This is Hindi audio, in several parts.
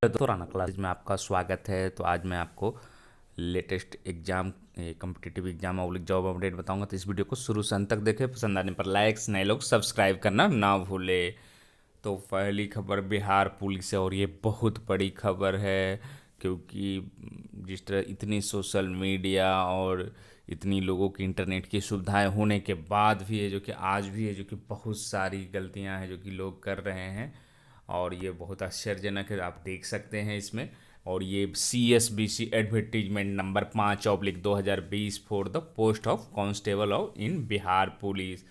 तो राना क्लास में आपका स्वागत है। तो आज मैं आपको लेटेस्ट एग्जाम कॉम्पिटिटिव एग्जाम और जॉब अपडेट बताऊंगा। तो इस वीडियो को शुरू से अंत तक देखें। पसंद आने पर लाइक्स, नए लोग सब्सक्राइब करना ना भूले। तो पहली खबर बिहार पुलिस है और ये बहुत बड़ी खबर है, क्योंकि जिस तरह इतनी सोशल मीडिया और इतनी लोगों की इंटरनेट की सुविधाएं होने के बाद भी है जो कि आज भी है जो कि बहुत सारी गलतियां हैं जो कि लोग कर रहे हैं। और ये बहुत आश्चर्यजनक है, आप देख सकते हैं इसमें। और ये CSBC advertisement number 5/2020 for the post of constable of in Bihar police.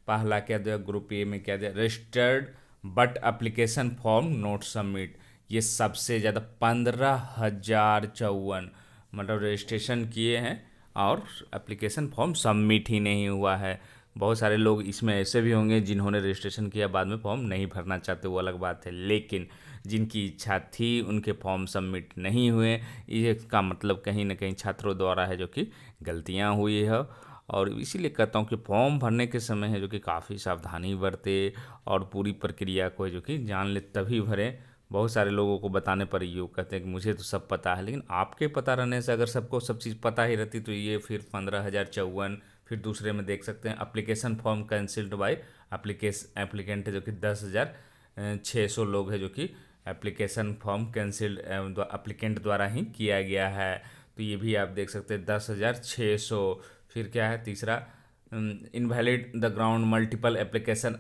पहला क्या दिया, ग्रुप ए में क्या दिया, registered but application form not submit. ये सबसे ज़्यादा 15,054 मतलब रजिस्ट्रेशन किए हैं और एप्लीकेशन फॉर्म सबमिट ही नहीं हुआ है। बहुत सारे लोग इसमें ऐसे भी होंगे जिन्होंने रजिस्ट्रेशन किया, बाद में फॉर्म नहीं भरना चाहते, वो अलग बात है। लेकिन जिनकी इच्छा थी उनके फॉर्म सबमिट नहीं हुए, इसका मतलब कहीं ना कहीं छात्रों द्वारा है जो कि गलतियां हुई है। और इसीलिए कहता हूँ कि फॉर्म भरने के समय है जो कि काफ़ी सावधानी बरते और पूरी प्रक्रिया को है जो कि जान ले तभी भरें। बहुत सारे लोगों को बताने पर ये कहते हैं कि मुझे तो सब पता है, लेकिन आपके पता रहने से अगर सबको सब चीज़ पता ही रहती तो ये फिर 15,054। फिर दूसरे में देख सकते हैं application form cancelled by applicant है जो कि 10,600 लोग है जो कि एप्लीकेशन फॉर्म कैंसिल्ड एप्लीकेंट द्वारा ही किया गया है। तो ये भी आप देख सकते हैं 10,600। फिर क्या है तीसरा, invalid the ground multiple application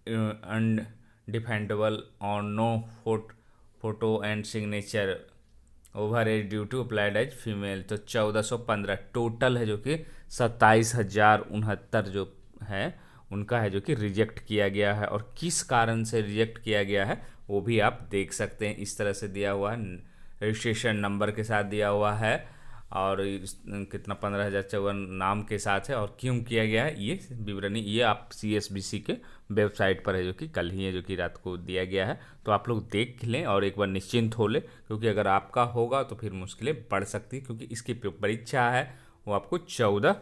undefendable और no photo and signature over age due to applied age female. तो 1,415 टोटल है जो कि 27,069 जो है उनका है जो कि रिजेक्ट किया गया है। और किस कारण से रिजेक्ट किया गया है वो भी आप देख सकते हैं। इस तरह से दिया हुआ है, रजिस्ट्रेशन नंबर के साथ दिया हुआ है और कितना 15,054 नाम के साथ है। और क्यों किया गया है ये विवरणी ये आप CSBC के वेबसाइट पर है जो कि कल ही है जो कि रात को दिया गया है। तो आप लोग देख लें और एक बार निश्चिंत हो लें, क्योंकि अगर आपका होगा तो फिर मुश्किलें बढ़ सकती, क्योंकि इसकी परीक्षा है वो आपको 14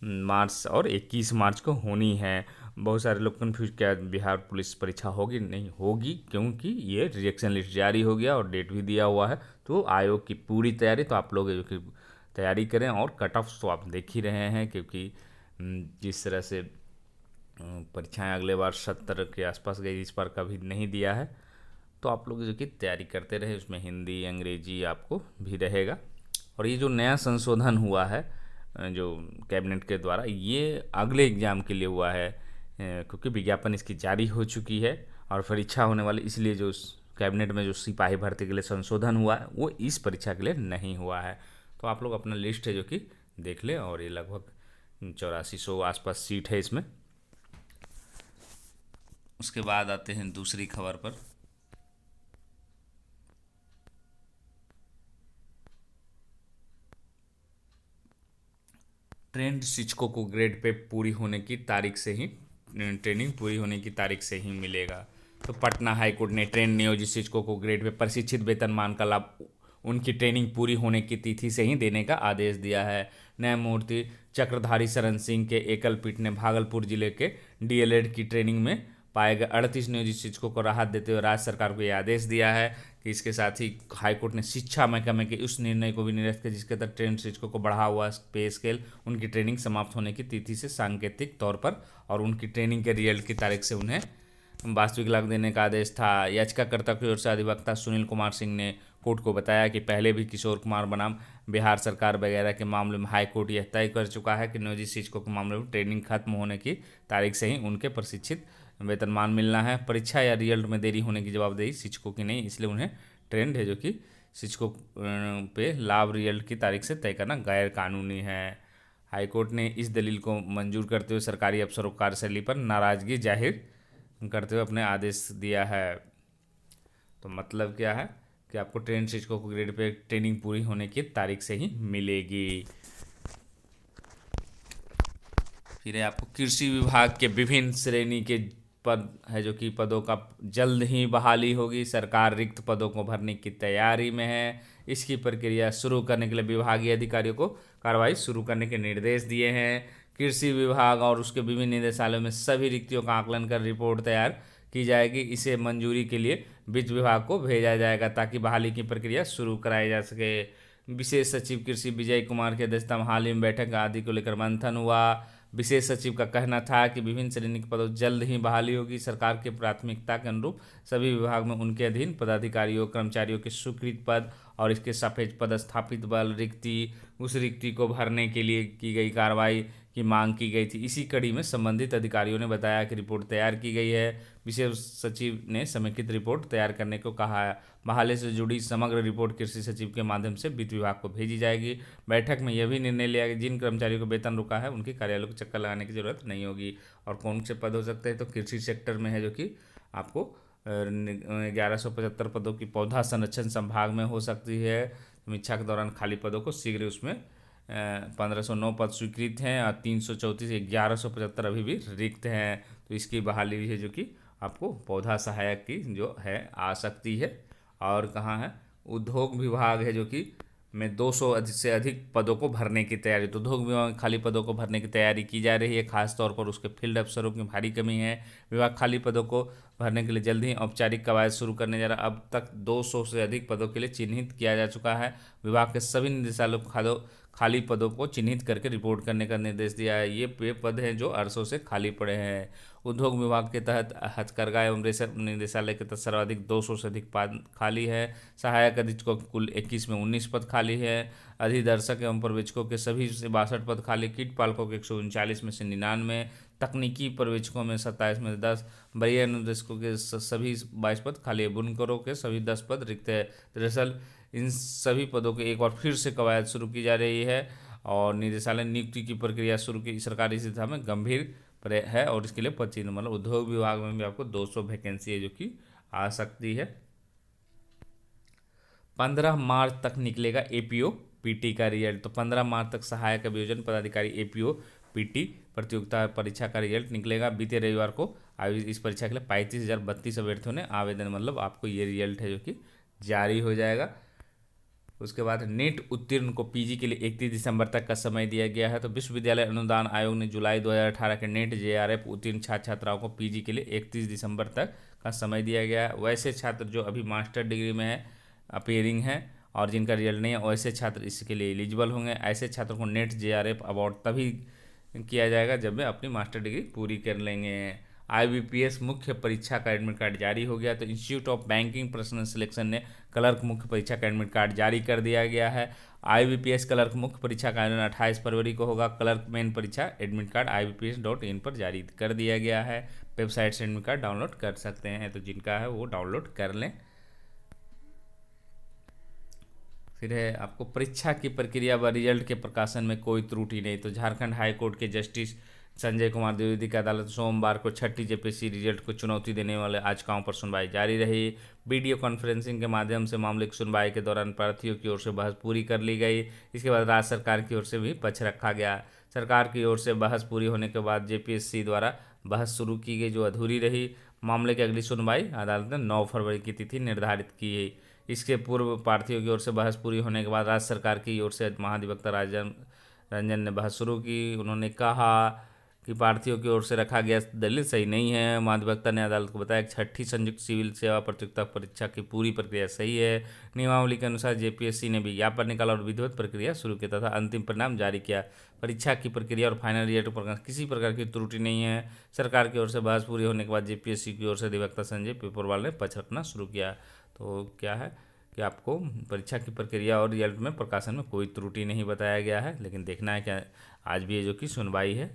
मार्च और 21 मार्च को होनी है। बहुत सारे लोग कन्फ्यूज, क्या बिहार पुलिस परीक्षा होगी? नहीं होगी, क्योंकि ये रिजेक्शन लिस्ट जारी हो गया और डेट भी दिया हुआ है। तो आयोग की पूरी तैयारी, तो आप लोग जो कि तैयारी करें। और कट ऑफ तो आप देख ही रहे हैं, क्योंकि जिस तरह से परीक्षाएं अगले बार 70 के आसपास गई, इस बार कभी नहीं दिया है। तो आप लोग जो कि तैयारी करते रहे, उसमें हिंदी अंग्रेजी आपको भी रहेगा। और ये जो नया संशोधन हुआ है जो कैबिनेट के द्वारा, ये अगले एग्ज़ाम के लिए हुआ है, क्योंकि विज्ञापन इसकी जारी हो चुकी है और परीक्षा होने वाली, इसलिए जो कैबिनेट में जो सिपाही भर्ती के लिए संशोधन हुआ है वो इस परीक्षा के लिए नहीं हुआ है। तो आप लोग अपना लिस्ट है जो कि देख ले। और ये लगभग 8400 आसपास सीट है इसमें। उसके बाद आते हैं दूसरी खबर पर। ट्रेंड शिक्षकों को ग्रेड पे पूरी होने की तारीख से ही ट्रेनिंग पूरी होने की तारीख से ही मिलेगा। तो पटना हाईकोर्ट ने ट्रेंड नियोजित शिक्षकों को ग्रेड पे प्रशिक्षित वेतनमान का लाभ उनकी ट्रेनिंग पूरी होने की तिथि से ही देने का आदेश दिया है। न्यायमूर्ति चक्रधारी शरण सिंह के एकल पीठ ने भागलपुर जिले के DLED की ट्रेनिंग में पाए गए 38 नियोजित शिक्षकों को राहत देते हुए राज्य सरकार को यह आदेश दिया है कि इसके साथ ही हाईकोर्ट ने शिक्षा महकमे के उस निर्णय को भी निरस्त किया जिसके तहत ट्रेंड शिक्षकों को बढ़ा हुआ पे स्केल उनकी ट्रेनिंग समाप्त होने की तिथि से सांकेतिक तौर पर और उनकी ट्रेनिंग के रिजल्ट की तारीख से उन्हें वास्तविक लाभ देने का आदेश था। याचिकाकर्ता की ओर से अधिवक्ता सुनील कुमार सिंह ने कोर्ट को बताया कि पहले भी किशोर कुमार बनाम बिहार सरकार वगैरह के मामले में हाईकोर्ट यह तय कर चुका है कि नियोजित शिक्षकों के मामले में ट्रेनिंग खत्म होने की तारीख से ही उनके प्रशिक्षित वेतनमान मिलना है। परीक्षा या रिजल्ट में देरी होने की जवाबदेही शिक्षकों की नहीं, इसलिए उन्हें ट्रेंड है जो कि शिक्षकों पे लाभ रिजल्ट की तारीख से तय करना गैर कानूनी है। हाईकोर्ट ने इस दलील को मंजूर करते हुए सरकारी अफसरों की कार्यशैली पर नाराजगी जाहिर करते हुए अपने आदेश दिया है। तो मतलब क्या है कि आपको ट्रेंड शिक्षकों को ग्रेड पे ट्रेनिंग पूरी होने की तारीख से ही मिलेगी। फिर है आपको कृषि विभाग के विभिन्न श्रेणी के पद है जो कि पदों का जल्द ही बहाली होगी। सरकार रिक्त पदों को भरने की तैयारी में है। इसकी प्रक्रिया शुरू करने के लिए विभागीय अधिकारियों को कार्रवाई शुरू करने के निर्देश दिए हैं। कृषि विभाग और उसके विभिन्न निदेशालयों में सभी रिक्तियों का आकलन कर रिपोर्ट तैयार की जाएगी। इसे मंजूरी के लिए वित्त विभाग को भेजा जाएगा ताकि बहाली की प्रक्रिया शुरू कराई जा सके। विशेष सचिव कृषि विजय कुमार की अध्यक्षता में हाल ही में बैठक आदि को लेकर मंथन हुआ। विशेष सचिव का कहना था कि विभिन्न श्रेणी के पदों जल्द ही बहाली होगी। सरकार की प्राथमिकता के अनुरूप सभी विभाग में उनके अधीन पदाधिकारियों कर्मचारियों के स्वीकृत पद और इसके सापेक्ष पदस्थापित बल रिक्ति, उस रिक्ति को भरने के लिए की गई कार्रवाई की मांग की गई थी। इसी कड़ी में संबंधित अधिकारियों ने बताया कि रिपोर्ट तैयार की गई है। विशेष सचिव ने समेकित रिपोर्ट तैयार करने को कहा है। बहाली से जुड़ी समग्र रिपोर्ट कृषि सचिव के माध्यम से वित्त विभाग को भेजी जाएगी। बैठक में यह भी निर्णय लिया कि जिन कर्मचारियों को वेतन रुका है उनके कार्यालयों को चक्कर लगाने की जरूरत नहीं होगी। और कौन से पद हो सकते हैं, तो कृषि सेक्टर में है जो कि आपको 1175 पदों की पौधा संरक्षण संभाग में हो सकती है। समीक्षा के दौरान खाली पदों को शीघ्र उसमें 1509 पद स्वीकृत हैं और 334 1175 अभी भी रिक्त हैं। तो इसकी बहाली भी है जो कि आपको पौधा सहायक की जो है आ सकती है। और कहाँ है, उद्योग विभाग है जो कि में 200 से अधिक पदों को भरने की तैयारी। तो उद्योग विभाग में खाली पदों को भरने की तैयारी की जा रही है। खासतौर पर उसके फील्ड अफसरों की भारी कमी है। विभाग खाली पदों को भरने के लिए जल्द ही औपचारिक कवायद शुरू करने जा रहा है। अब तक 200 से अधिक पदों के लिए चिन्हित किया जा चुका है। विभाग के सभी निदेशालयों को खाली पदों को चिन्हित करके रिपोर्ट करने का निर्देश दिया है। ये वे पद हैं जो अरसों से खाली पड़े हैं। उद्योग विभाग के तहत हथकरघा एवं रेशम निदेशालय के तहत सर्वाधिक 200 से अधिक पद खाली है। सहायक अधीक्षकों के कुल 21 में 19 पद खाली है। अधिदर्शक एवं पर्यवेक्षकों के सभी से 62 पद खाली। कीट पालकों के 139 में से 99, तकनीकी पर्यवेक्षकों में 27 में 10, वरीय अनुदेशकों के सभी 22 पद खाली है। बुनकरों के सभी 10 पद रिक्त है। दरअसल इन सभी पदों के एक बार फिर से कवायद शुरू की जा रही है और निदेशालय नियुक्ति की प्रक्रिया शुरू की सरकारी स्थिति में गंभीर है और इसके लिए 25 मतलब उद्योग विभाग में भी आपको 200 वैकेंसी है जो कि आ सकती है। 15 मार्च तक निकलेगा एपीओ पीटी का रिजल्ट। तो 15 मार्च तक सहायक अभियोजन पदाधिकारी एपीओ पीटी प्रतियोगिता परीक्षा का रिजल्ट निकलेगा। बीते रविवार को आयोजित इस परीक्षा के लिए 35,032 अभ्यर्थियों ने आवेदन मतलब आपको ये रिजल्ट है जो कि जारी हो जाएगा। उसके बाद नेट उत्तीर्ण को पीजी के लिए 31 दिसंबर तक का समय दिया गया है। तो विश्वविद्यालय अनुदान आयोग ने जुलाई 2018 के नेट जेआरएफ उत्तीर्ण छात्र छात्राओं को पीजी के लिए 31 दिसंबर तक का समय दिया गया है। वैसे छात्र जो अभी मास्टर डिग्री में है अपेयरिंग है और जिनका रिजल्ट नहीं है वैसे छात्र इसके लिए एलिजिबल होंगे। ऐसे छात्रों को नेट जेआरएफ अवार्ड तभी किया जाएगा जब वे अपनी मास्टर डिग्री पूरी कर लेंगे। आईबीपीएस मुख्य परीक्षा का एडमिट कार्ड जारी हो गया। तो institute of banking personal selection ने क्लर्क मुख्य परीक्षा का एडमिट कार्ड जारी कर दिया गया है। आईबीपीएस क्लर्क मुख्य परीक्षा का आयोजन 28 फरवरी को होगा। क्लर्क मेन परीक्षा एडमिट कार्ड IBPS.in पर जारी कर दिया गया है। वेबसाइट से एडमिट कार्ड डाउनलोड कर सकते हैं, तो जिनका है वो डाउनलोड कर लें। फिर है आपको परीक्षा की प्रक्रिया व रिजल्ट के प्रकाशन में कोई त्रुटि नहीं। तो झारखंड हाई कोर्ट के जस्टिस संजय कुमार द्विवेदी की अदालत सोमवार को छठी जेपीएससी रिजल्ट को चुनौती देने वाले याचिकाओं पर सुनवाई जारी रही। वीडियो कॉन्फ्रेंसिंग के माध्यम से मामले की सुनवाई के दौरान प्रार्थियों की ओर से बहस पूरी कर ली गई। इसके बाद राज्य सरकार की ओर से भी पक्ष रखा गया। सरकार की ओर से बहस पूरी होने के बाद जेपीएससी द्वारा बहस शुरू की गई जो अधूरी रही। मामले की अगली सुनवाई अदालत ने 9 फरवरी की तिथि निर्धारित की है। इसके पूर्व प्रार्थियों की ओर से बहस पूरी होने के बाद राज्य सरकार की ओर से महाधिवक्ता रंजन ने बहस शुरू की। उन्होंने कहा कि प्रार्थियों की ओर से रखा गया दलील सही नहीं है। महाधिवक्ता ने अदालत को बताया कि छठी संयुक्त सिविल सेवा प्रतियोगिता परीक्षा की पूरी प्रक्रिया सही है। नियमावली के अनुसार जेपीएससी ने विज्ञापन निकाला और विधिवत प्रक्रिया शुरू किया तथा अंतिम परिणाम जारी किया। परीक्षा की प्रक्रिया और फाइनल रिजल्ट पर किसी प्रकार की त्रुटि नहीं है। सरकार की ओर से बहस पूरी होने के बाद जेपीएससी की ओर से अधिवक्ता संजय पेपरवाल ने पक्ष रखना शुरू किया। तो क्या है कि आपको परीक्षा की प्रक्रिया और रिजल्ट में प्रकाशन में कोई त्रुटि नहीं बताया गया है, लेकिन देखना है क्या आज भी ये जो कि सुनवाई है।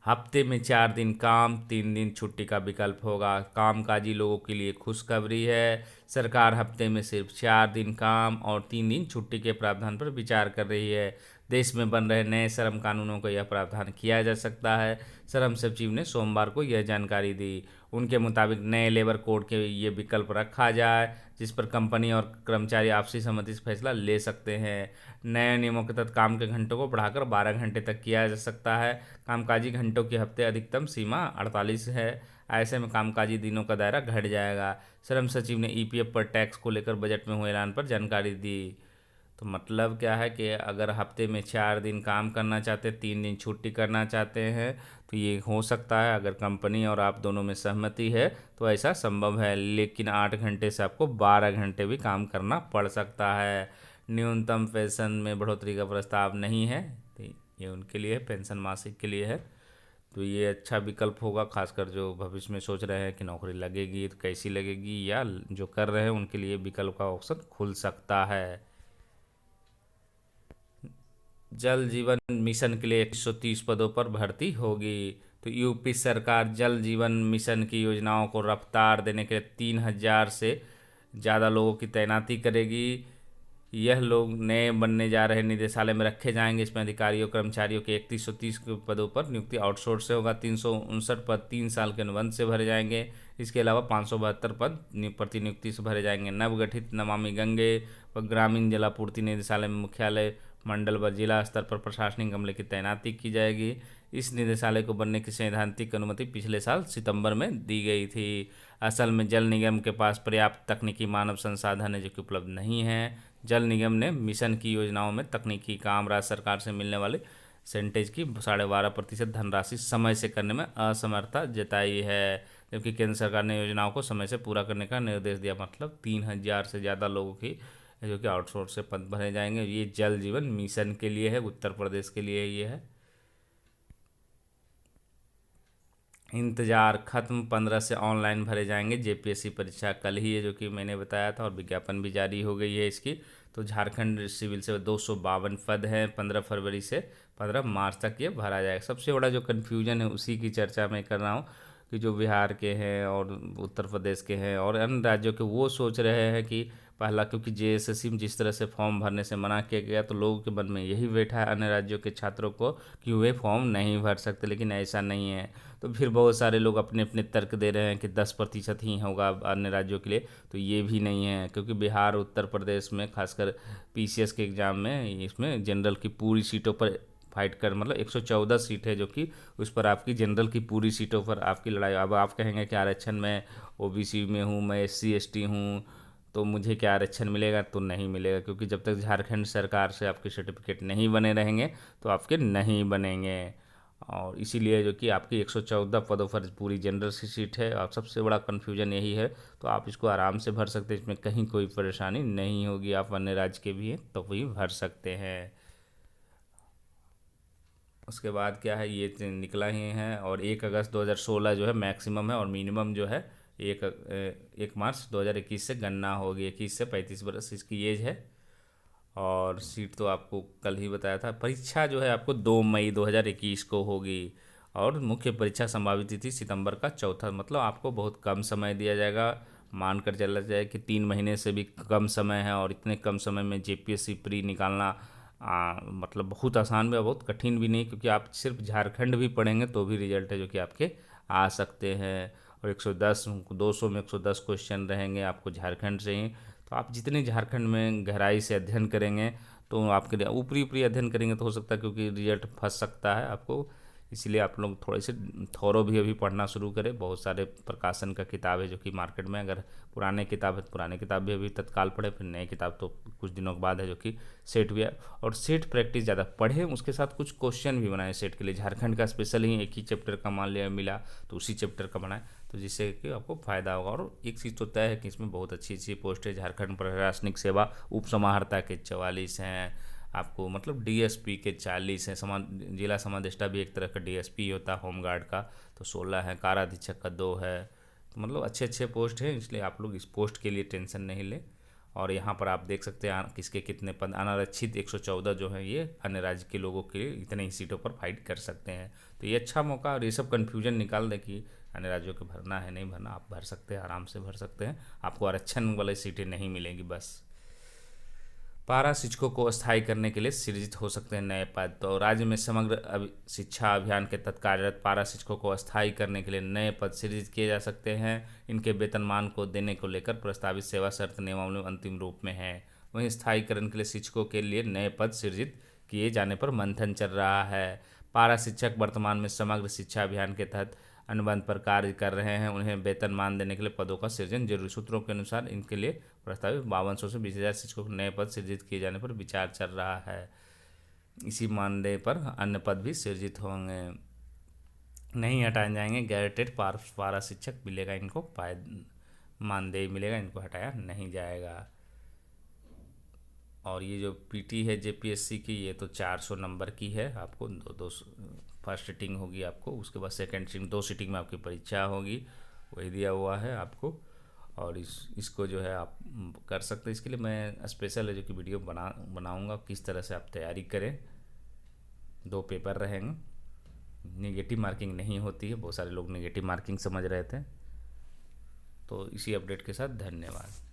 हफ्ते में 4 दिन काम 3 दिन छुट्टी का विकल्प होगा। कामकाजी लोगों के लिए खुशखबरी है। सरकार हफ्ते में सिर्फ 4 दिन काम और 3 दिन छुट्टी के प्रावधान पर विचार कर रही है। देश में बन रहे नए श्रम कानूनों का यह प्रावधान किया जा सकता है। श्रम सचिव ने सोमवार को यह जानकारी दी। उनके मुताबिक नए लेबर कोड के ये विकल्प रखा जाए जिस पर कंपनी और कर्मचारी आपसी सहमति से फैसला ले सकते हैं। नए नियमों के तहत काम के घंटों को बढ़ाकर 12 घंटे तक किया जा सकता है। कामकाजी घंटों की हफ्ते अधिकतम सीमा 48 है। ऐसे में कामकाजी दिनों का दायरा घट जाएगा। श्रम सचिव ने ईपीएफ पर टैक्स को लेकर बजट में हुए ऐलान पर जानकारी दी। तो मतलब क्या है कि अगर हफ्ते में 4 दिन काम करना चाहते हैं, 3 दिन छुट्टी करना चाहते हैं, तो ये हो सकता है। अगर कंपनी और आप दोनों में सहमति है तो ऐसा संभव है। लेकिन 8 घंटे से आपको 12 घंटे भी काम करना पड़ सकता है। न्यूनतम पेंशन में बढ़ोतरी का प्रस्ताव नहीं है, तो ये उनके लिए है, पेंशन मासिक के लिए है। तो ये अच्छा विकल्प होगा, खासकर जो भविष्य में सोच रहे हैं कि नौकरी लगेगी तो कैसी लगेगी, या जो कर रहे हैं उनके लिए विकल्प का ऑप्शन खुल सकता है। जल जीवन मिशन के लिए 130 पदों पर भर्ती होगी। तो यूपी सरकार जल जीवन मिशन की योजनाओं को रफ्तार देने के लिए 3,000 से ज़्यादा लोगों की तैनाती करेगी। यह लोग नए बनने जा रहे निदेशालय में रखे जाएंगे। इसमें अधिकारियों कर्मचारियों के 3130 के पदों पर नियुक्ति आउटसोर्स से होगा। 359 पद 3 साल के अनुबंध से भरे जाएंगे। इसके अलावा 572 पद प्रतिनियुक्ति से भरे जाएंगे। नवगठित नमामि गंगे व ग्रामीण जलापूर्ति निदेशालय में मुख्यालय मंडल व जिला स्तर पर प्रशासनिक अमले की तैनाती की जाएगी। इस निदेशालय को बनने की सैद्धांतिक अनुमति पिछले साल सितंबर में दी गई थी। असल में जल निगम के पास पर्याप्त तकनीकी मानव संसाधन है जो कि उपलब्ध नहीं है। जल निगम ने मिशन की योजनाओं में तकनीकी काम राज्य सरकार से मिलने वाले सेंटेज की 12.5% धनराशि समय से करने में असमर्थता जताई है। जबकि केंद्र सरकार ने योजनाओं को समय से पूरा करने का निर्देश दिया। मतलब 3,000 से ज़्यादा लोगों की जो कि आउटसोर्स से पद भरे जाएंगे। ये जल जीवन मिशन के लिए है, उत्तर प्रदेश के लिए ये है। इंतजार खत्म, 15 से ऑनलाइन भरे जाएंगे जेपीएससी परीक्षा कल ही है, जो कि मैंने बताया था, और विज्ञापन भी जारी हो गई है इसकी। तो झारखंड सिविल से 252 पद हैं। 15 फरवरी से 15 मार्च तक ये भरा जाएगा। सबसे बड़ा जो कन्फ्यूजन है उसी की चर्चा मैं कर रहा हूँ कि जो बिहार के हैं और उत्तर प्रदेश के हैं और अन्य राज्यों के, वो सोच रहे हैं कि पहला, क्योंकि जेएसएससी में जिस तरह से फॉर्म भरने से मना किया गया, तो लोगों के मन में यही बैठा है अन्य राज्यों के छात्रों को कि वे फॉर्म नहीं भर सकते। लेकिन ऐसा नहीं है। तो फिर बहुत सारे लोग अपने अपने तर्क दे रहे हैं कि 10% ही होगा अन्य राज्यों के लिए। तो ये भी नहीं है, क्योंकि बिहार उत्तर प्रदेश में खासकर पीसीएस के एग्ज़ाम में इसमें जनरल की पूरी सीटों पर फाइट कर, मतलब 114 सीट है जो कि उस पर आपकी जनरल की पूरी सीटों पर आपकी लड़ाई। अब आप कहेंगे कि आरक्षण में ओबीसी में हूँ, मैं एससी एसटी हूँ, तो मुझे क्या आरक्षण मिलेगा? तो नहीं मिलेगा, क्योंकि जब तक झारखंड सरकार से आपके सर्टिफिकेट नहीं बने रहेंगे तो आपके नहीं बनेंगे। और इसीलिए जो कि आपकी 114 पदों पर पूरी जनरल की सीट है। और सबसे बड़ा कन्फ्यूजन यही है। तो आप इसको आराम से भर सकते हैं, इसमें कहीं कोई परेशानी नहीं होगी। आप अन्य राज्य के भी हैं तो वही भर सकते हैं। उसके बाद क्या है, ये निकला ही है। और 1 अगस्त 2016 जो है मैक्सिमम है, और मिनिमम जो है 1 मार्च 2021 से गणना होगी। 21 से 35 बरस इसकी एज है। और सीट तो आपको कल ही बताया था। परीक्षा जो है आपको 2 मई 2021 को होगी। और मुख्य परीक्षा संभावित तिथि सितंबर का चौथा, मतलब आपको बहुत कम समय दिया जाएगा। मानकर चला जाए कि 3 महीने से भी कम समय है, और इतने कम समय में जेपीएससी प्री निकालना मतलब बहुत आसान भी और बहुत कठिन भी नहीं, क्योंकि आप सिर्फ झारखंड भी पढ़ेंगे तो भी रिजल्ट है जो कि आपके आ सकते हैं। और 110 200 में 110 क्वेश्चन रहेंगे आपको झारखंड से ही। तो आप जितने झारखंड में गहराई से अध्ययन करेंगे, तो आपके लिए ऊपरी ऊपरी अध्ययन करेंगे तो हो सकता है, क्योंकि रिजल्ट फंस सकता है आपको। इसलिए आप लोग थोड़े से थोरो भी अभी पढ़ना शुरू करें। बहुत सारे प्रकाशन का किताब है जो कि मार्केट में, अगर पुराने किताब है तो पुराने किताब भी अभी तत्काल पढ़े, फिर नए किताब तो कुछ दिनों के बाद है जो कि सेट भी है। और सेट प्रैक्टिस ज़्यादा पढ़े, उसके साथ कुछ क्वेश्चन भी बनाए सेट के लिए। झारखंड का स्पेशल ही एक ही चैप्टर का मान लिया मिला तो उसी चैप्टर का बनाए, तो जिससे कि आपको फ़ायदा होगा। और एक चीज़ तो तय है कि इसमें बहुत अच्छी अच्छी पोस्ट है। झारखंड प्रशासनिक सेवा उप समाहर्ता के 44 हैं आपको, मतलब डीएसपी के 40 हैं। जिला समादेष्टा भी एक तरह का डीएसपी होता है होमगार्ड का, तो 16 है। काराधीक्षक का 2 है। तो मतलब अच्छे अच्छे पोस्ट हैं, इसलिए आप लोग इस पोस्ट के लिए टेंशन नहीं लें। और यहाँ पर आप देख सकते हैं किसके कितने पद। अनारक्षित 114 जो है ये अन्य राज्य के लोगों के लिए इतने ही सीटों पर फाइट कर सकते हैं। तो ये अच्छा मौका, और ये सब कन्फ्यूजन निकाल दें कि अन्य राज्यों को भरना है नहीं भरना। आप भर सकते हैं, आराम से भर सकते हैं। आपको आरक्षण वाली सीटें नहीं मिलेंगी बस। पारा शिक्षकों को स्थायी करने के लिए सृजित हो सकते हैं नए पद। तो राज्य में समग्र शिक्षा अभियान के तहत कार्यरत पारा शिक्षकों को स्थायी करने के लिए नए पद सृजित किए जा सकते हैं। इनके वेतनमान को देने को लेकर प्रस्तावित सेवा शर्त नियमावली अंतिम रूप में है। वहीं स्थायीकरण के लिए शिक्षकों के लिए नए पद सृजित किए जाने पर मंथन चल रहा है। पारा शिक्षक वर्तमान में समग्र शिक्षा अभियान के तहत अनुबंध पर कार्य कर रहे हैं उन्हें वेतनमान देने के लिए पदों का सृजन जरूरी। सूत्रों के अनुसार इनके लिए प्रस्तावित 5200 से 20,000 शिक्षकों के नए पद सृजित किए जाने पर विचार चल रहा है। इसी मानदेय पर अन्य पद भी सृजित होंगे, नहीं हटाए जाएंगे। गैरेटेड पारा शिक्षक मिलेगा इनको, मानदेय मिलेगा, इनको हटाया नहीं जाएगा। और ये जो पीटी है जेपीएससी की, ये तो 400 नंबर की है। आपको दो फर्स्ट सीटिंग होगी आपको, उसके बाद सेकंड सीटिंग, 2 सीटिंग में आपकी परीक्षा होगी, वही दिया हुआ है आपको। और इसको जो है आप कर सकते हैं। इसके लिए मैं स्पेशल है जो कि वीडियो बनाऊंगा किस तरह से आप तैयारी करें। 2 पेपर रहेंगे, नेगेटिव मार्किंग नहीं होती है, बहुत सारे लोग नेगेटिव मार्किंग समझ रहे थे। तो इसी अपडेट के साथ धन्यवाद।